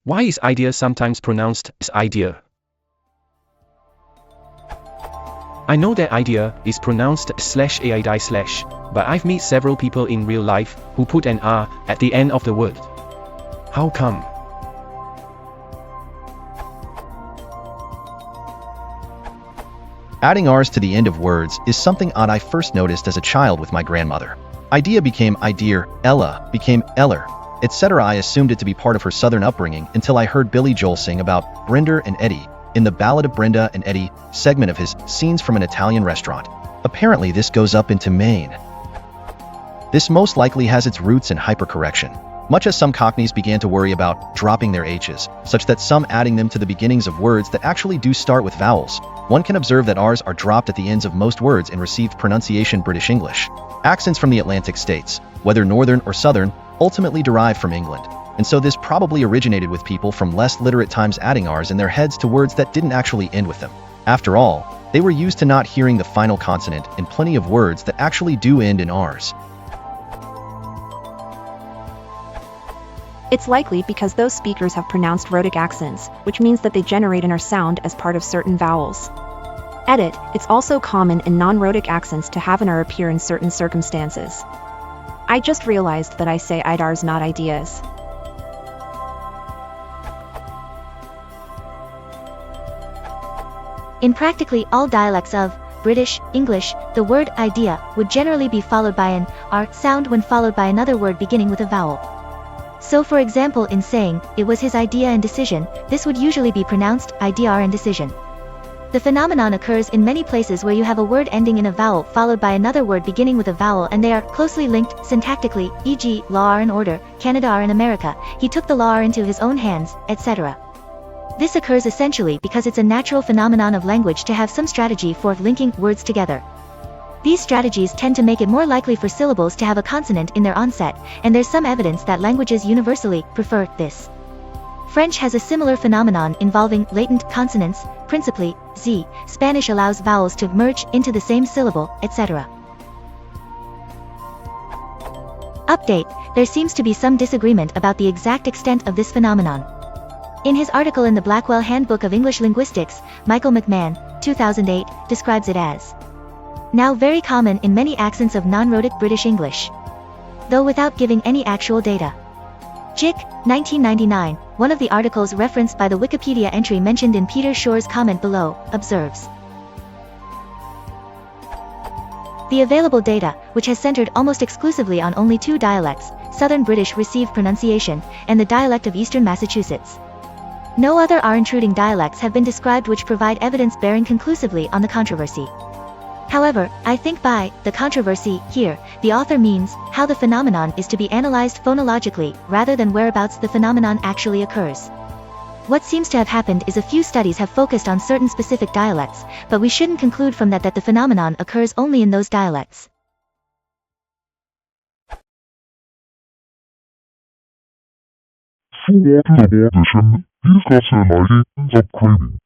Why is idea sometimes pronounced as idea? I know that idea is pronounced /aid/, but I've met several people in real life who put an R at the end of the word. How come? Adding R's to the end of words is something odd I first noticed as a child with my grandmother. Idea became Idear, Ella became Eller, etc. I assumed it to be part of her southern upbringing until I heard Billy Joel sing about Brenda and Eddie in the Ballad of Brenda and Eddie segment of his Scenes from an Italian Restaurant. Apparently this goes up into Maine. This most likely has its roots in hypercorrection. Much as some Cockneys began to worry about dropping their H's, such that some adding them to the beginnings of words that actually do start with vowels, one can observe that R's are dropped at the ends of most words in received pronunciation British English. Accents from the Atlantic states, whether northern or southern, ultimately derive from England, and so this probably originated with people from less literate times adding R's in their heads to words that didn't actually end with them. After all, they were used to not hearing the final consonant in plenty of words that actually do end in R's. It's likely because those speakers have pronounced rhotic accents, which means that they generate an R sound as part of certain vowels. Edit, it's also common in non-rhotic accents to have an R appear in certain circumstances. I just realized that I say idars, not ideas. In practically all dialects of British English, the word idea would generally be followed by an R sound when followed by another word beginning with a vowel. So for example, in saying, "It was his idea and decision," this would usually be pronounced Idear and decision. The phenomenon occurs in many places where you have a word ending in a vowel followed by another word beginning with a vowel and they are closely linked syntactically, e.g., law are in order, Canada are in America, he took the law are into his own hands, etc. This occurs essentially because it's a natural phenomenon of language to have some strategy for linking words together. These strategies tend to make it more likely for syllables to have a consonant in their onset, and there's some evidence that languages universally prefer this. French has a similar phenomenon involving latent consonants, principally Z. Spanish allows vowels to merge into the same syllable, etc. Update: there seems to be some disagreement about the exact extent of this phenomenon. In his article in the Blackwell Handbook of English Linguistics, Michael McMahon, 2008, describes it as now very common in many accents of non-rhotic British English, though without giving any actual data. Jick, 1999, one of the articles referenced by the Wikipedia entry mentioned in Peter Shore's comment below, observes the available data, which has centered almost exclusively on only two dialects, Southern British received pronunciation, and the dialect of Eastern Massachusetts. No other R-intruding dialects have been described which provide evidence bearing conclusively on the controversy. However, I think by the controversy here, the author means how the phenomenon is to be analyzed phonologically, rather than whereabouts the phenomenon actually occurs. What seems to have happened is a few studies have focused on certain specific dialects, but we shouldn't conclude from that the phenomenon occurs only in those dialects. So what is about this and he's got some ideas of craving.